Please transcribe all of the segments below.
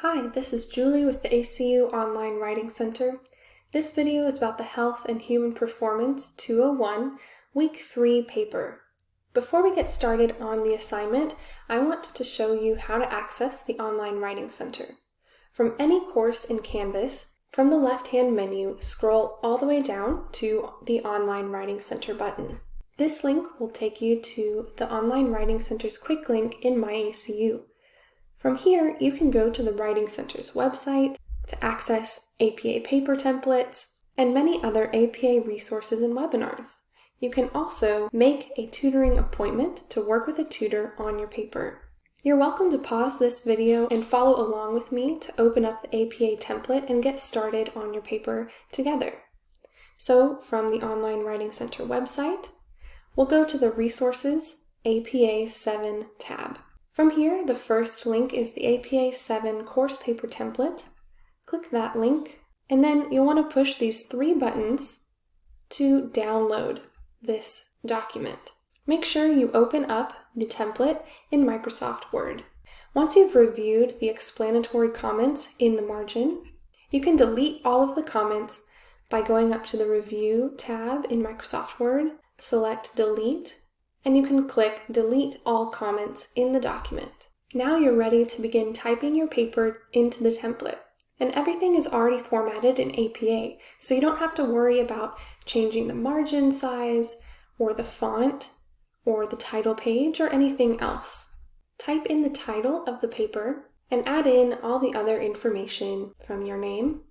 Hi, this is Julie with the ACU Online Writing Center. This video is about the Health and Human Performance 201, Week 3 paper. Before we get started on the assignment, I want to show you how to access the Online Writing Center. From any course in Canvas, from the left-hand menu, scroll all the way down to the Online Writing Center button. This link will take you to the Online Writing Center's quick link in My ACU. From here, you can go to the Writing Center's website to access APA paper templates and many other APA resources and webinars. You can also make a tutoring appointment to work with a tutor on your paper. You're welcome to pause this video and follow along with me to open up the APA template and get started on your paper together. So, from the Online Writing Center website, we'll go to the Resources APA 7 tab. From here, the first link is the APA 7 course paper template. Click that link, and then you'll want to push these three buttons to download this document. Make sure you open up the template in Microsoft Word. Once you've reviewed the explanatory comments in the margin, you can delete all of the comments by going up to the Review tab in Microsoft Word, select Delete, and you can click Delete All Comments in the document. Now you're ready to begin typing your paper into the template. And everything is already formatted in APA, so you don't have to worry about changing the margin size, or the font, or the title page, or anything else. Type in the title of the paper, and add in all the other information from your name.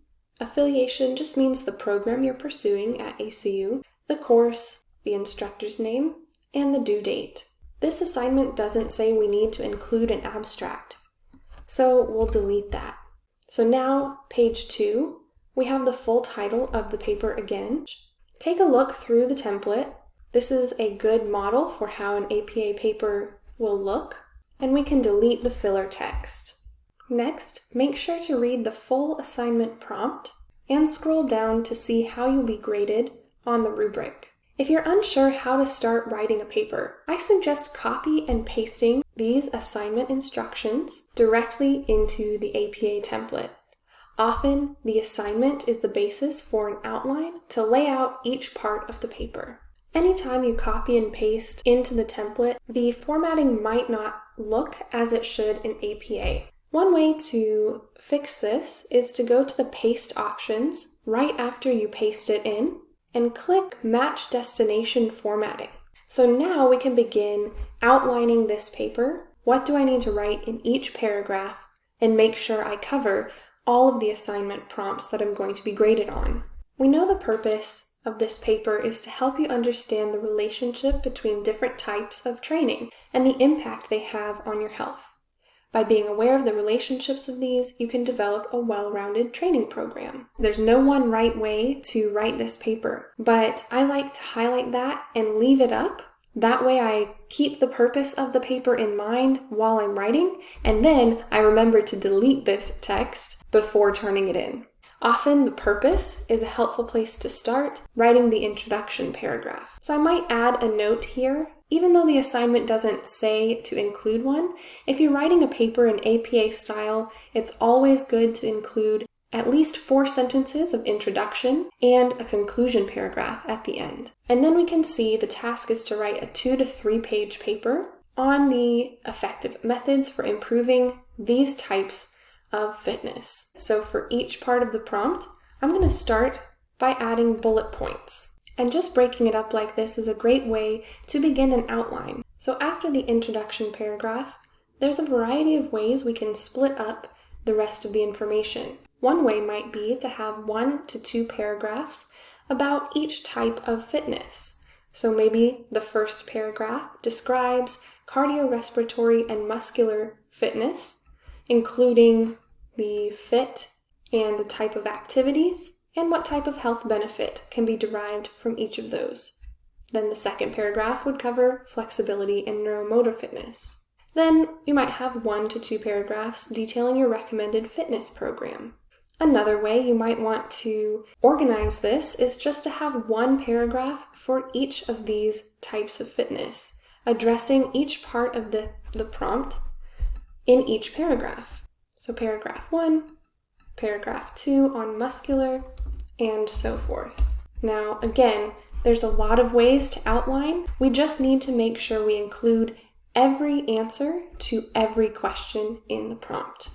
Affiliation just means the program you're pursuing at ACU, the course, the instructor's name, and the due date. This assignment doesn't say we need to include an abstract, so we'll delete that. So now, page 2, we have the full title of the paper again. Take a look through the template. This is a good model for how an APA paper will look, and we can delete the filler text. Next, make sure to read the full assignment prompt and scroll down to see how you'll be graded on the rubric. If you're unsure how to start writing a paper, I suggest copy and pasting these assignment instructions directly into the APA template. Often, the assignment is the basis for an outline to lay out each part of the paper. Anytime you copy and paste into the template, the formatting might not look as it should in APA. One way to fix this is to go to the paste options right after you paste it in, and click Match Destination Formatting. So now we can begin outlining this paper. What do I need to write in each paragraph, and make sure I cover all of the assignment prompts that I'm going to be graded on. We know the purpose of this paper is to help you understand the relationship between different types of training and the impact they have on your health. By being aware of the relationships of these, you can develop a well-rounded training program. There's no one right way to write this paper, but I like to highlight that and leave it up. That way I keep the purpose of the paper in mind while I'm writing, and then I remember to delete this text before turning it in. Often the purpose is a helpful place to start writing the introduction paragraph. So I might add a note here. Even though the assignment doesn't say to include one, if you're writing a paper in APA style, it's always good to include at least 4 sentences of introduction and a conclusion paragraph at the end. And then we can see the task is to write a 2 to 3 page paper on the effective methods for improving these types of fitness. So for each part of the prompt, I'm going to start by adding bullet points. And just breaking it up like this is a great way to begin an outline. So after the introduction paragraph, there's a variety of ways we can split up the rest of the information. One way might be to have 1 to 2 paragraphs about each type of fitness. So maybe the first paragraph describes cardiorespiratory and muscular fitness, including the fit and the type of activities, and what type of health benefit can be derived from each of those. Then the second paragraph would cover flexibility and neuromotor fitness. Then you might have 1 to 2 paragraphs detailing your recommended fitness program. Another way you might want to organize this is just to have 1 paragraph for each of these types of fitness, addressing each part of the prompt in each paragraph. So paragraph 1, paragraph 2 on muscular, and so forth. Now, again, there's a lot of ways to outline. We just need to make sure we include every answer to every question in the prompt.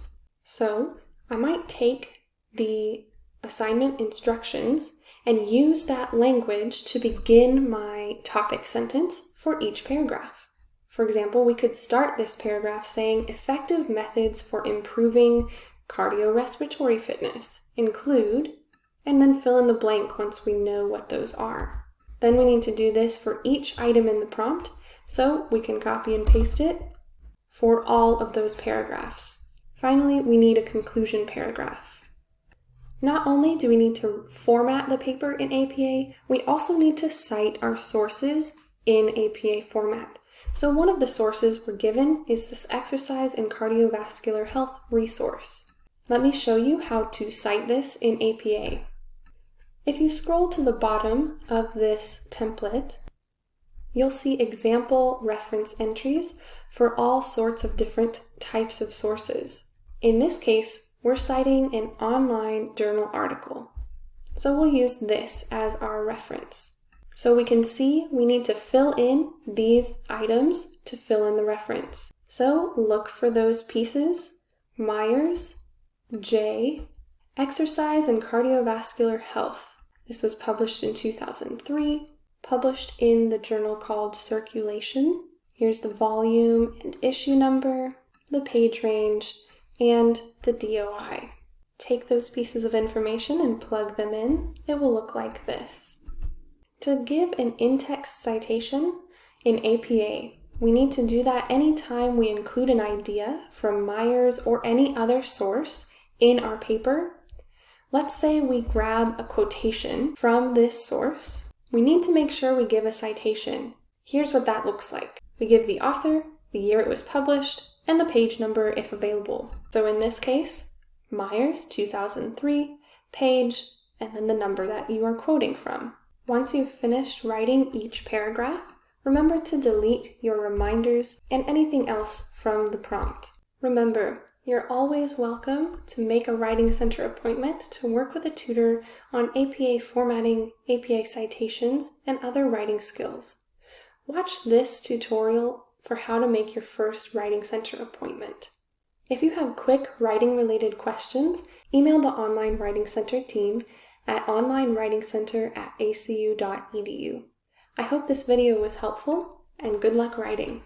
So I might take the assignment instructions and use that language to begin my topic sentence for each paragraph. For example, we could start this paragraph saying effective methods for improving cardiorespiratory fitness include, and then fill in the blank once we know what those are. Then we need to do this for each item in the prompt, so we can copy and paste it for all of those paragraphs. Finally, we need a conclusion paragraph. Not only do we need to format the paper in APA, we also need to cite our sources in APA format. So one of the sources we're given is this exercise in cardiovascular health resource. Let me show you how to cite this in APA. If you scroll to the bottom of this template, you'll see example reference entries for all sorts of different types of sources. In this case, we're citing an online journal article. So we'll use this as our reference. So we can see we need to fill in these items to fill in the reference. So look for those pieces: Myers, J, Exercise in Cardiovascular Health. This was published in 2003, published in the journal called Circulation. Here's the volume and issue number, the page range, and the DOI. Take those pieces of information and plug them in. It will look like this. To give an in-text citation in APA, we need to do that anytime we include an idea from Myers or any other source in our paper. Let's say we grab a quotation from this source. We need to make sure we give a citation. Here's what that looks like. We give the author, the year it was published, and the page number if available. So in this case, Myers 2003, page, and then the number that you are quoting from. Once you've finished writing each paragraph, remember to delete your reminders and anything else from the prompt. Remember, you're always welcome to make a Writing Center appointment to work with a tutor on APA formatting, APA citations, and other writing skills. Watch this tutorial for how to make your first Writing Center appointment. If you have quick writing-related questions, email the Online Writing Center team at onlinewritingcenter@acu.edu. I hope this video was helpful, and good luck writing!